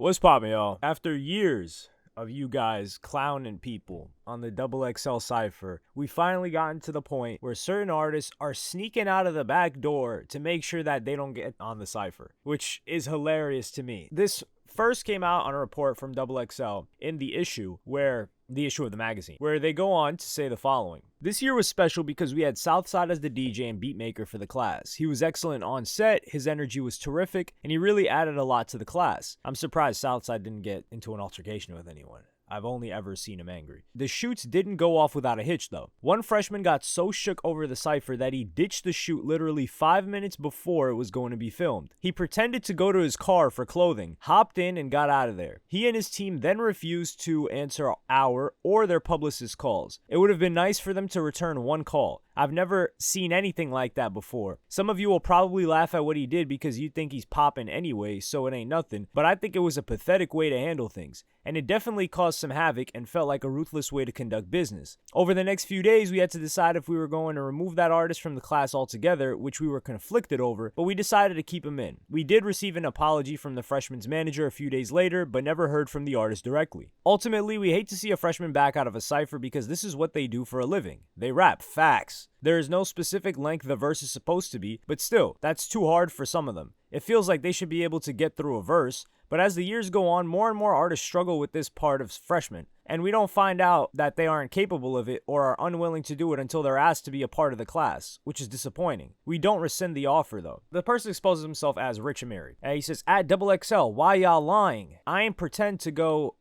What's poppin', y'all? After years of you guys clowning people on the XXL Cypher, we finally gotten to the point where certain artists are sneaking out of the back door to make sure that they don't get on the Cypher, which is hilarious to me. This first came out on a report from XXL in the issue of the magazine, where they go on to say the following. This year was special because we had Southside as the DJ and beatmaker for the class. He was excellent on set, his energy was terrific, and he really added a lot to the class. I'm surprised Southside didn't get into an altercation with anyone. I've only ever seen him angry. The shoots didn't go off without a hitch though. One freshman got so shook over the cypher that he ditched the shoot literally 5 minutes before it was going to be filmed. He pretended to go to his car for clothing, hopped in and got out of there. He and his team then refused to answer our or their publicist's calls. It would have been nice for them to return one call. I've never seen anything like that before. Some of you will probably laugh at what he did because you think he's popping anyway, so it ain't nothing, but I think it was a pathetic way to handle things, and it definitely caused some havoc and felt like a ruthless way to conduct business. Over the next few days, we had to decide if we were going to remove that artist from the class altogether, which we were conflicted over, but we decided to keep him in. We did receive an apology from the freshman's manager a few days later, but never heard from the artist directly. Ultimately, we hate to see a freshman back out of a cypher because this is what they do for a living. They rap facts. There is no specific length the verse is supposed to be, but still, that's too hard for some of them. It feels like they should be able to get through a verse, but as the years go on, more and more artists struggle with this part of freshmen, and we don't find out that they aren't capable of it or are unwilling to do it until they're asked to be a part of the class, which is disappointing. We don't rescind the offer though. The person exposes himself as Rich Amiri, and he says, at XXL, why y'all lying? I ain't pretend to go...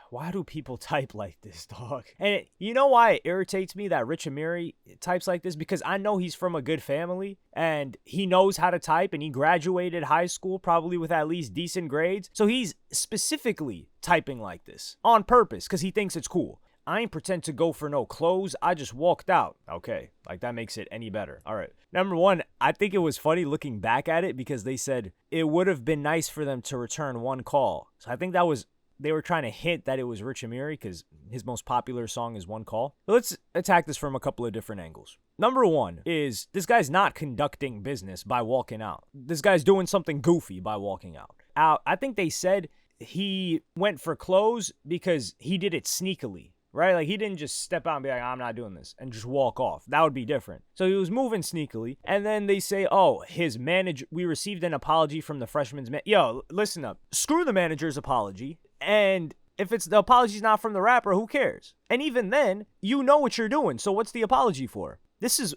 Why do people type like this, dog? And you know why it irritates me that Rich Amiri types like this? Because I know he's from a good family and he knows how to type and he graduated high school probably with at least decent grades. So he's specifically typing like this on purpose because he thinks it's cool. I ain't pretend to go for no clothes. I just walked out. Okay, like that makes it any better. All right. Number one, I think it was funny looking back at it because they said it would have been nice for them to return one call. So I think they were trying to hint that it was Rich Amiri because his most popular song is One Call. But let's attack this from a couple of different angles. Number one is this guy's not conducting business by walking out. This guy's doing something goofy by walking out. I think they said he went for clothes because he did it sneakily. Right? Like he didn't just step out and be like, I'm not doing this and just walk off. That would be different. So he was moving sneakily. And then they say, oh, his manager, we received an apology from the freshman's Yo, listen up. Screw the manager's apology. And if it's the apology's not from the rapper, who cares? And even then, you know what you're doing. So what's the apology for?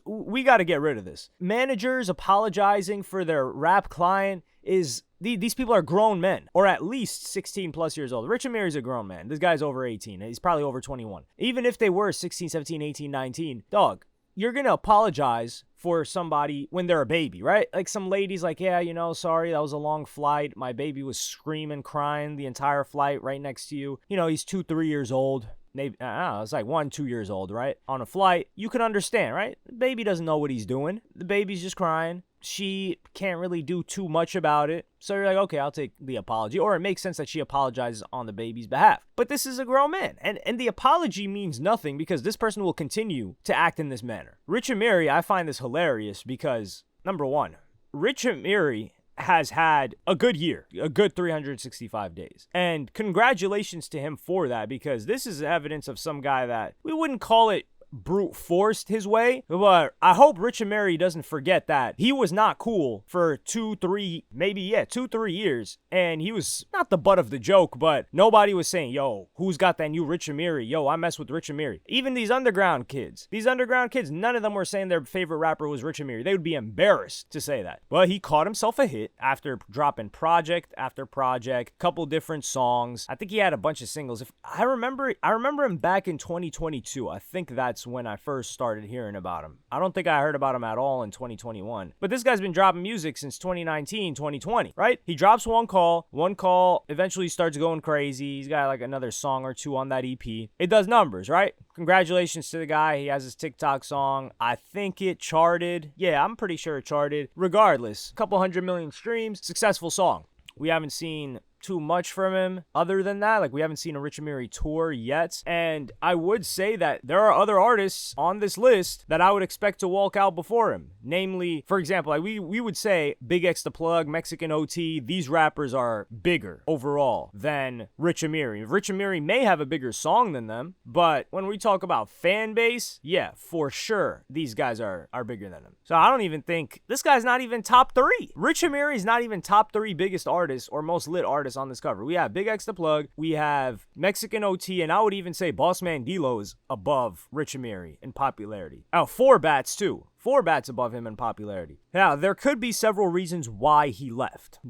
We got to get rid of this. Managers apologizing for their rap client is... These people are grown men, or at least 16 plus years old. Rich Amiri's a grown man. This guy's over 18. He's probably over 21. Even if they were 16, 17, 18, 19, dog, you're going to apologize for somebody when they're a baby, right? Like some ladies like, yeah, sorry, that was a long flight. My baby was screaming, crying the entire flight right next to you. He's 2, 3 years old. Maybe, it's like 1, 2 years old, right? On a flight, you can understand, right? The baby doesn't know what he's doing. The baby's just crying. She can't really do too much about it. So you're like, okay, I'll take the apology. Or it makes sense that she apologizes on the baby's behalf. But this is a grown man. And the apology means nothing because this person will continue to act in this manner. Rich Amiri, I find this hilarious because, number one, Rich Amiri has had a good year, a good 365 days. And congratulations to him for that because this is evidence of some guy that we wouldn't call it brute forced his way, but I hope Rich Amiri doesn't forget that he was not cool for 2, 3 years, and he was not the butt of the joke, but nobody was saying, yo, who's got that new Rich Amiri? Yo, I mess with Rich Amiri. Even these underground kids, none of them were saying their favorite rapper was Rich Amiri. They would be embarrassed to say that. But he caught himself a hit after dropping project after project, couple different songs. I think he had a bunch of singles. If I remember him back in 2022. I think that's when I first started hearing about him. I don't think I heard about him at all in 2021. But this guy's been dropping music since 2019, 2020, right? He drops One Call eventually starts going crazy. He's got like another song or two on that EP. It does numbers, right? Congratulations to the guy. He has his TikTok song. I think it charted. Yeah, I'm pretty sure it charted. Regardless, a couple 100 million streams, successful song. We haven't seen too much from him other than that. Like, we haven't seen a Rich Amiri tour yet. And I would say that there are other artists on this list that I would expect to walk out before him. Namely, for example, like we would say Big X the Plug, Mexican OT, these rappers are bigger overall than Rich Amiri. Rich Amiri may have a bigger song than them, but when we talk about fan base, yeah, for sure, these guys are bigger than him. So I don't even think, this guy's not even top 3. Rich Amiri is not even top 3 biggest artists or most lit artists on this cover. We have Big X the Plug, we have Mexican OT, and I would even say Boss Man D-Lo is above Rich Amiri in popularity. Oh, 4 Bats too. 4 Bats above him in popularity. Now, there could be several reasons why he left.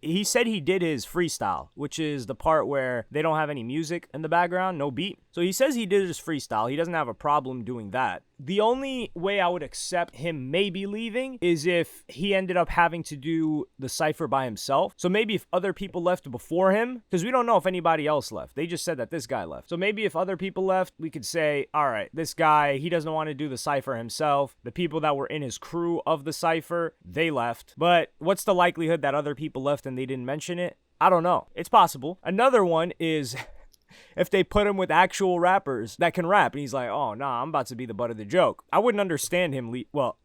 He said he did his freestyle, which is the part where they don't have any music in the background, no beat. So he says he did his freestyle. He doesn't have a problem doing that. The only way I would accept him maybe leaving is if he ended up having to do the Cypher by himself. So maybe if other people left before him, because we don't know if anybody else left. They just said that this guy left. So maybe if other people left, we could say, all right, this guy, he doesn't want to do the Cypher himself. The people that were in his crew of the Cypher, they left. But what's the likelihood that other people left and they didn't mention it? I don't know. It's possible. Another one is if they put him with actual rappers that can rap and he's like, oh, nah, I'm about to be the butt of the joke. I wouldn't understand him.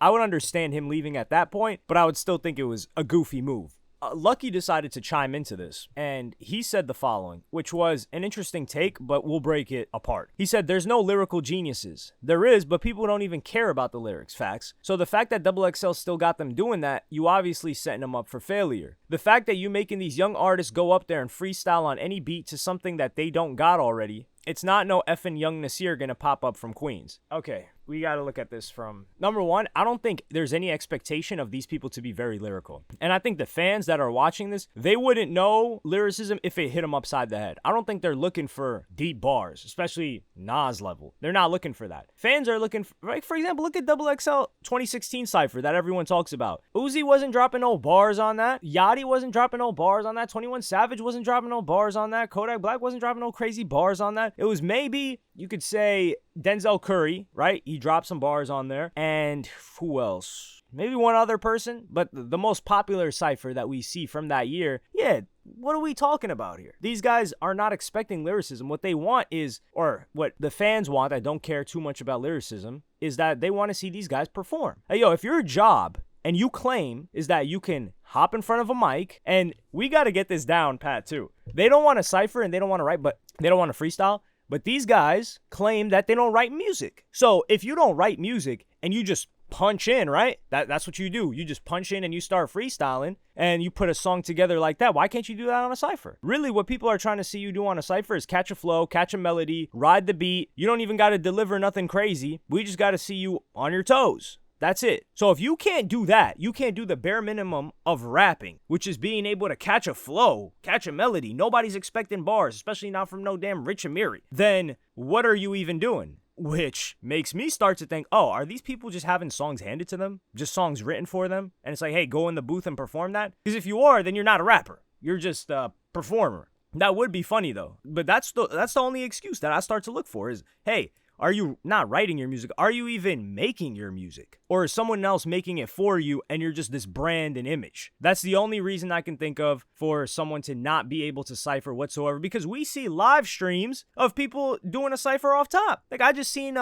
I would understand him leaving at that point, but I would still think it was a goofy move. Lucky decided to chime into this, and he said the following, which was an interesting take, but we'll break it apart. He said, there's no lyrical geniuses. There is, but people don't even care about the lyrics, facts. So the fact that XXL still got them doing that, you obviously setting them up for failure. The fact that you making these young artists go up there and freestyle on any beat to something that they don't got already, it's not no effing Young Nasir gonna pop up from Queens. Okay, we gotta look at this from, number one, I don't think there's any expectation of these people to be very lyrical. And I think the fans that are watching this, they wouldn't know lyricism if it hit them upside the head. I don't think they're looking for deep bars, especially Nas level. They're not looking for that. Fans are looking for, like, for example, look at XXL 2016 Cypher that everyone talks about. Uzi wasn't dropping no bars on that. Yachty wasn't dropping no bars on that. 21 Savage wasn't dropping no bars on that. Kodak Black wasn't dropping no crazy bars on that. It was maybe, you could say, Denzel Curry, right? He dropped some bars on there. And who else? Maybe one other person. But the most popular Cypher that we see from that year, yeah, what are we talking about here? These guys are not expecting lyricism. What they want is, or what the fans want, I don't care too much about lyricism, is that they want to see these guys perform. Hey, yo, if your job and you claim is that you can hop in front of a mic, and we got to get this down, Pat, too. They don't want to cypher and they don't want to write, but they don't want to freestyle. But these guys claim that they don't write music. So if you don't write music and you just punch in, right? That's what you do. You just punch in and you start freestyling and you put a song together like that. Why can't you do that on a Cypher? Really, what people are trying to see you do on a Cypher is catch a flow, catch a melody, ride the beat. You don't even got to deliver nothing crazy. We just got to see you on your toes. That's it. So if you can't do that, you can't do the bare minimum of rapping, which is being able to catch a flow, catch a melody. Nobody's expecting bars, especially not from no damn Rich Amiri. Then what are you even doing? Which makes me start to think, oh, are these people just having songs handed to them? Just songs written for them? And it's like, hey, go in the booth and perform that? Because if you are, then you're not a rapper. You're just a performer. That would be funny though. But that's the only excuse that I start to look for is, hey, are you not writing your music? Are you even making your music? Or is someone else making it for you and you're just this brand and image? That's the only reason I can think of for someone to not be able to cypher whatsoever, because we see live streams of people doing a cypher off top. Like I just seen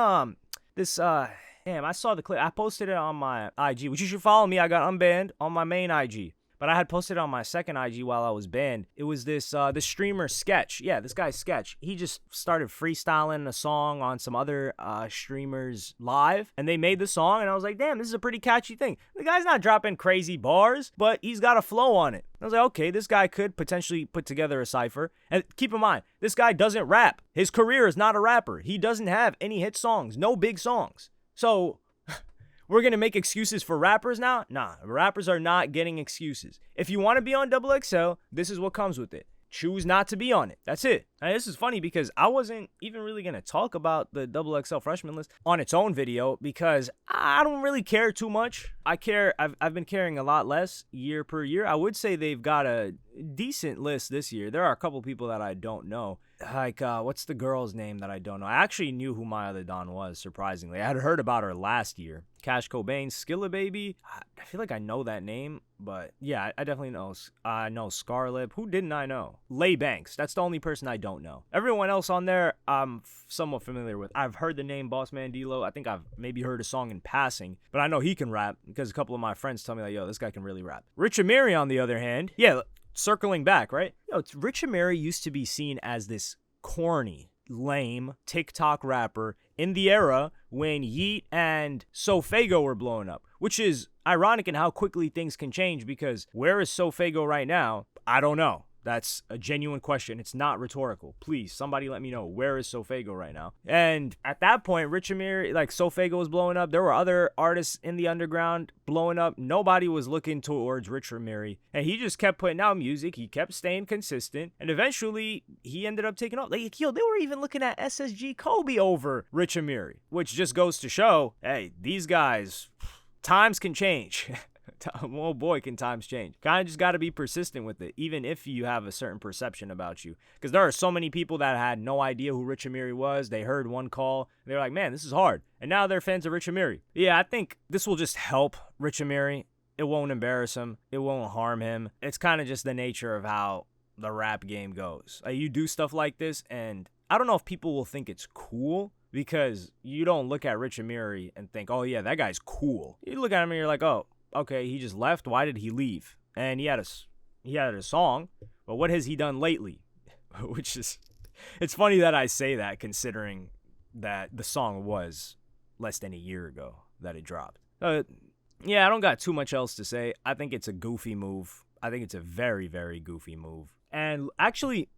this I saw the clip. I posted it on my IG, which you should follow me. I got unbanned on my main IG. But I had posted on my second IG while I was banned. It was this streamer Sketch. Yeah, this guy Sketch. He just started freestyling a song on some other streamers live. And they made the song. And I was like, damn, this is a pretty catchy thing. The guy's not dropping crazy bars, but he's got a flow on it. I was like, okay, this guy could potentially put together a cypher. And keep in mind, this guy doesn't rap. His career is not a rapper. He doesn't have any hit songs. No big songs. So we're going to make excuses for rappers now? Nah, rappers are not getting excuses. If you want to be on XXL, this is what comes with it. Choose not to be on it. That's it. And this is funny because I wasn't even really going to talk about the XXL freshman list on its own video because I don't really care too much. I've been caring a lot less year per year. I would say they've got a decent list this year. There are a couple people that I don't know. Like, what's the girl's name that I don't know? I actually knew who My Other Dawn was, surprisingly. I had heard about her last year. Cash Cobain, Skilla Baby. I feel like I know that name, but yeah, I definitely know. I know Scarlett. Who didn't I know? Lay Banks. That's the only person I don't know. Everyone else on there, I'm somewhat familiar with. I've heard the name Boss Man D-Lo. I think I've maybe heard a song in passing, but I know he can rap because a couple of my friends tell me like, yo, this guy can really rap. Rich Amiri, on the other hand, yeah, circling back, right? Yo, Rich Amiri used to be seen as this corny, lame TikTok rapper in the era when Yeet and Sofago were blowing up, which is ironic in how quickly things can change, because where is Sofago right now? I don't know. That's a genuine question. It's not rhetorical. Please, somebody let me know. Where is Sofago right now? And at that point, Rich Amiri, like Sofago was blowing up. There were other artists in the underground blowing up. Nobody was looking towards Rich Amiri. And he just kept putting out music. He kept staying consistent. And eventually, he ended up taking off. Like, yo, they were even looking at SSG Kobe over Rich Amiri, which just goes to show, hey, these guys, times can change. Oh boy, can times change. Kind of just got to be persistent with it, even if you have a certain perception about you. Because there are so many people that had no idea who Rich Amiri was. They heard one call, and they're like, man, this is hard. And now they're fans of Rich Amiri. Yeah, I think this will just help Rich Amiri. It won't embarrass him. It won't harm him. It's kind of just the nature of how the rap game goes. Like, you do stuff like this, and I don't know if people will think it's cool, because you don't look at Rich Amiri and think, oh yeah, that guy's cool. You look at him and you're like, oh, okay, he just left. Why did he leave? And he had a song, but what has he done lately? Which is, it's funny that I say that, considering that the song was less than a year ago that it dropped. Yeah, I don't got too much else to say. I think it's a goofy move. I think it's a very, very goofy move. And actually,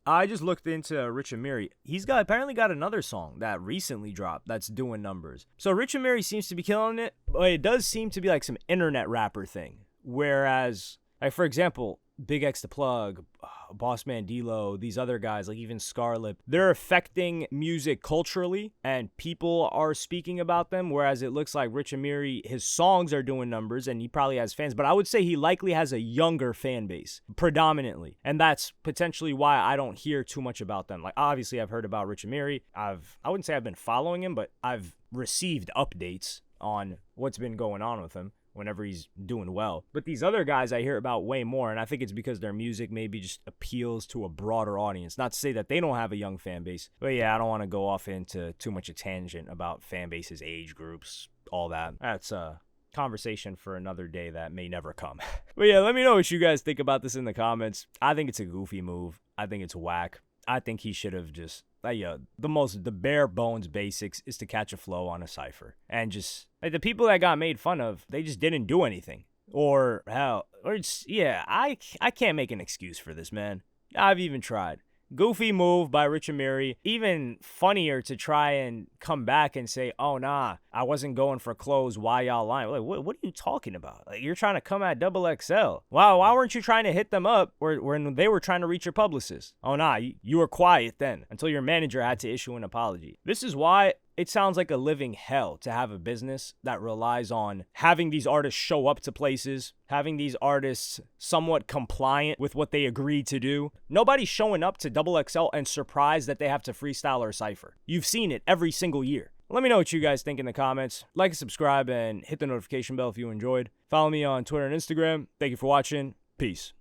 I just looked into Rich Amiri. He's apparently got another song that recently dropped that's doing numbers. So Rich Amiri seems to be killing it, but it does seem to be like some internet rapper thing. Whereas, like, for example, Big X the Plug, Boss Man D-Lo, these other guys, like even Scarlett, they're affecting music culturally and people are speaking about them, whereas it looks like Rich Amiri, his songs are doing numbers and he probably has fans, but I would say he likely has a younger fan base, predominantly, and that's potentially why I don't hear too much about them. Like, obviously I've heard about Rich Amiri. I wouldn't say I've been following him, but I've received updates on what's been going on with him whenever he's doing well. But these other guys I hear about way more, and I think it's because their music maybe just appeals to a broader audience. Not to say that they don't have a young fan base, but yeah, I don't want to go off into too much a tangent about fan bases, age groups, all that. That's a conversation for another day that may never come. But yeah, let me know what you guys think about this in the comments. I think it's a goofy move. I think it's whack. I think he should have just, the bare bones basics is to catch a flow on a Cypher. And just, like, the people that got made fun of, they just didn't do anything. Or hell, or it's, yeah, I can't make an excuse for this, man. I've even tried. Goofy move by Rich Amiri. Even funnier to try and come back and say, oh, nah, I wasn't going for clothes. Why y'all lying? Like, what are you talking about? Like, you're trying to come at XXL. Wow, why weren't you trying to hit them up when they were trying to reach your publicist? Oh, nah, you were quiet then until your manager had to issue an apology. This is why it sounds like a living hell to have a business that relies on having these artists show up to places, having these artists somewhat compliant with what they agreed to do. Nobody's showing up to XXL and surprised that they have to freestyle or cypher. You've seen it every single year. Let me know what you guys think in the comments. Like and subscribe and hit the notification bell if you enjoyed. Follow me on Twitter and Instagram. Thank you for watching. Peace.